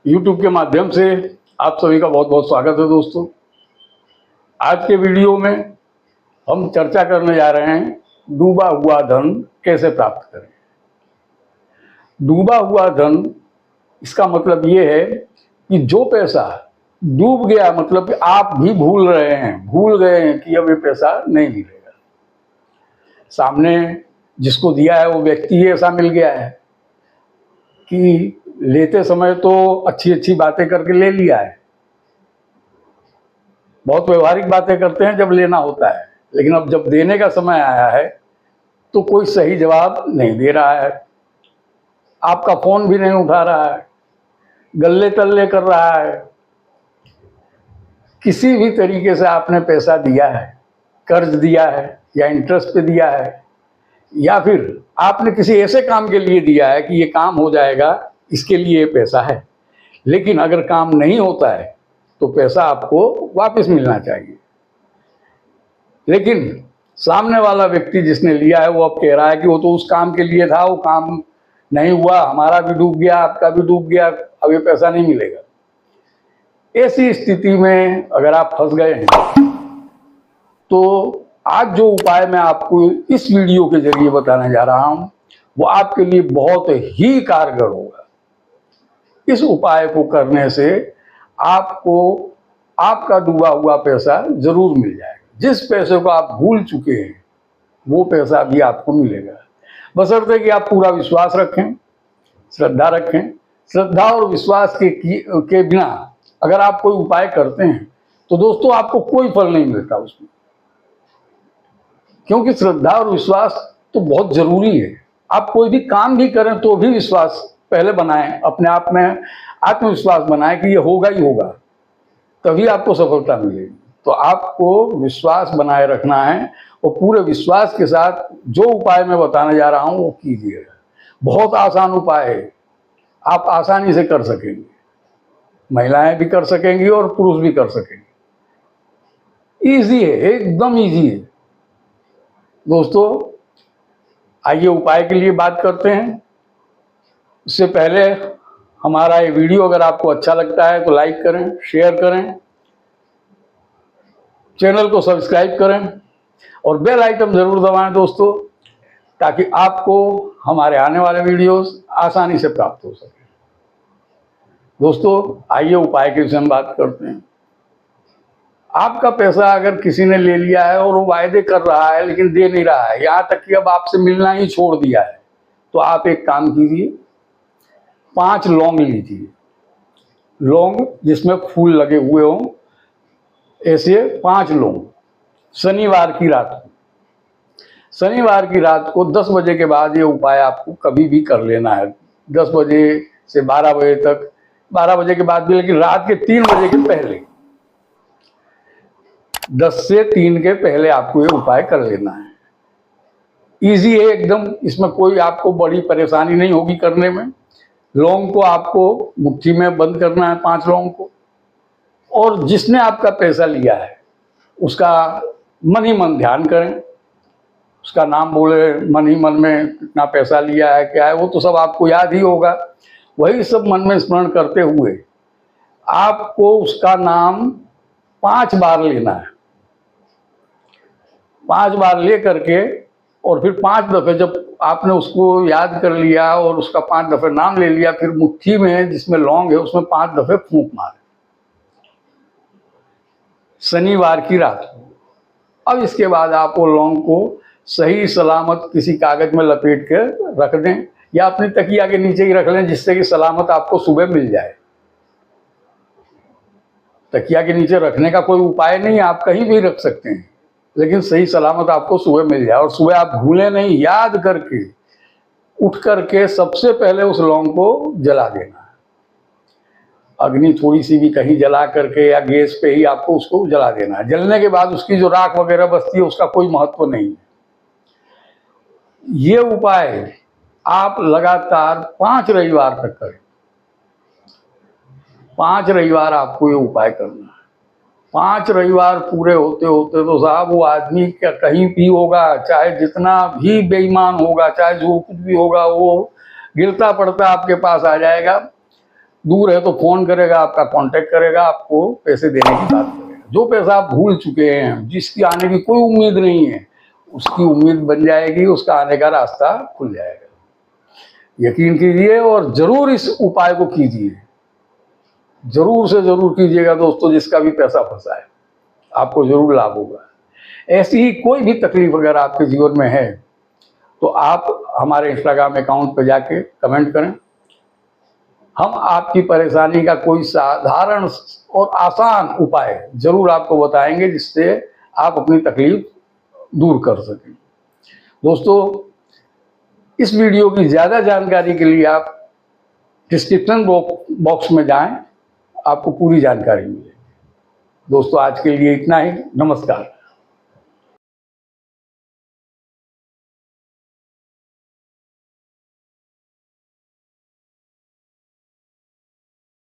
YouTube के माध्यम से आप सभी का बहुत बहुत स्वागत है दोस्तों। आज के वीडियो में हम चर्चा करने जा रहे हैं डूबा हुआ धन कैसे प्राप्त करें। डूबा हुआ धन, इसका मतलब ये है कि जो पैसा डूब गया, मतलब कि आप भी भूल गए हैं कि अब ये पैसा नहीं मिलेगा। सामने जिसको दिया है वो व्यक्ति ही ऐसा मिल गया है कि लेते समय तो अच्छी अच्छी बातें करके ले लिया है, बहुत व्यवहारिक बातें करते हैं जब लेना होता है, लेकिन अब जब देने का समय आया है तो कोई सही जवाब नहीं दे रहा है, आपका फोन भी नहीं उठा रहा है, गल्ले तल्ले कर रहा है। किसी भी तरीके से आपने पैसा दिया है, कर्ज दिया है या इंटरेस्ट पे दिया है, या फिर आपने किसी ऐसे काम के लिए दिया है कि ये काम हो जाएगा, इसके लिए ये पैसा है, लेकिन अगर काम नहीं होता है तो पैसा आपको वापस मिलना चाहिए। लेकिन सामने वाला व्यक्ति जिसने लिया है वो अब कह रहा है कि वो तो उस काम के लिए था, वो काम नहीं हुआ, हमारा भी डूब गया, आपका भी डूब गया, अब ये पैसा नहीं मिलेगा। ऐसी स्थिति में अगर आप फंस गए हैं तो आज जो उपाय मैं आपको इस वीडियो के जरिए बताने जा रहा हूं वो आपके लिए बहुत ही कारगर होगा। इस उपाय को करने से आपको आपका डूबा हुआ पैसा जरूर मिल जाएगा। जिस पैसे को आप भूल चुके हैं वो पैसा भी आपको मिलेगा, बशर्ते कि आप पूरा विश्वास रखें, श्रद्धा रखें। श्रद्धा और विश्वास के बिना अगर आप कोई उपाय करते हैं तो दोस्तों आपको कोई फल नहीं मिलता उसमें, क्योंकि श्रद्धा और विश्वास तो बहुत जरूरी है। आप कोई भी काम भी करें तो भी विश्वास पहले बनाएं, अपने आप में आत्मविश्वास बनाएं कि ये होगा ही होगा, तभी आपको सफलता मिलेगी। तो आपको विश्वास बनाए रखना है और पूरे विश्वास के साथ जो उपाय मैं बताने जा रहा हूं वो कीजिएगा। बहुत आसान उपाय है, आप आसानी से कर सकेंगे, महिलाएं भी कर सकेंगी और पुरुष भी कर सकेंगे। इजी है, एकदम इजी है दोस्तों। आइए उपाय के लिए बात करते हैं। उससे पहले हमारा ये वीडियो अगर आपको अच्छा लगता है तो लाइक करें, शेयर करें, चैनल को सब्सक्राइब करें और बेल आइकन जरूर दबाएं दोस्तों, ताकि आपको हमारे आने वाले वीडियोस आसानी से प्राप्त हो सके। दोस्तों आइए उपाय के विषय में बात करते हैं। आपका पैसा अगर किसी ने ले लिया है और वो वायदे कर रहा है लेकिन दे नहीं रहा है, यहाँ तक कि अब आपसे मिलना ही छोड़ दिया है, तो आप एक काम कीजिए, 5 लौंग लीजिए। लौंग जिसमें फूल लगे हुए हों, ऐसे 5 लौंग। शनिवार की रात को 10 बजे के बाद ये उपाय आपको कभी भी कर लेना है। 10 बजे से 12 बजे तक, 12 बजे के बाद भी, लेकिन रात के 3 बजे के पहले, 10 से 3 के पहले आपको ये उपाय कर लेना है। इजी है एकदम, इसमें कोई आपको बड़ी परेशानी नहीं होगी करने में। लौंग को आपको मुट्ठी में बंद करना है, 5 लौंग को, और जिसने आपका पैसा लिया है उसका मन ही मन ध्यान करें, उसका नाम बोले, मन ही मन में कितना पैसा लिया है, क्या है, वो तो सब आपको याद ही होगा। वही सब मन में स्मरण करते हुए आपको उसका नाम 5 बार लेना है। 5 बार ले करके और फिर 5 दफे जब आपने उसको याद कर लिया और उसका 5 दफे नाम ले लिया, फिर मुट्ठी में जिसमें लौंग है उसमें 5 दफे फूंक मारे शनिवार की रात को। अब इसके बाद आप वो लौंग को सही सलामत किसी कागज में लपेट के रख दें, या अपनी तकिया के नीचे ही रख लें, जिससे कि सलामत आपको सुबह मिल जाए। तकिया के नीचे रखने का कोई उपाय नहीं, आप कहीं भी रख सकते हैं, लेकिन सही सलामत आपको सुबह मिल जाए। और सुबह आप भूलें नहीं, याद करके उठ करके सबसे पहले उस लौंग को जला देना है। अग्नि थोड़ी सी भी कहीं जला करके या गैस पे ही आपको उसको जला देना है। जलने के बाद उसकी जो राख वगैरह बचती है उसका कोई महत्व नहीं है। ये उपाय आप लगातार 5 रविवार तक करें। 5 रविवार आपको ये उपाय करना है। 5 रविवार पूरे होते होते तो साहब वो आदमी क्या कहीं भी होगा, चाहे जितना भी बेईमान होगा, चाहे जो कुछ भी होगा, वो गिरता पड़ता आपके पास आ जाएगा दूर है तो फ़ोन करेगा, आपका कांटेक्ट करेगा, आपको पैसे देने की बात करेगा। जो पैसा आप भूल चुके हैं, जिसकी आने की कोई उम्मीद नहीं है, उसकी उम्मीद बन जाएगी, उसका आने का रास्ता खुल जाएगा। यकीन कीजिए और ज़रूर इस उपाय को कीजिए, ज़रूर से ज़रूर कीजिएगा दोस्तों। जिसका भी पैसा फंसा है, आपको ज़रूर लाभ होगा। ऐसी ही कोई भी तकलीफ अगर आपके जीवन में है तो आप हमारे इंस्टाग्राम अकाउंट पर जाके कमेंट करें। हम आपकी परेशानी का कोई साधारण और आसान उपाय जरूर आपको बताएंगे, जिससे आप अपनी तकलीफ दूर कर सकें। दोस्तों, इस वीडियो की ज़्यादा जानकारी के लिए आप डिस्क्रिप्शन बॉक्स में जाएं, आपको पूरी जानकारी मिलेगी। दोस्तों, आज के लिए इतना ही। नमस्कार।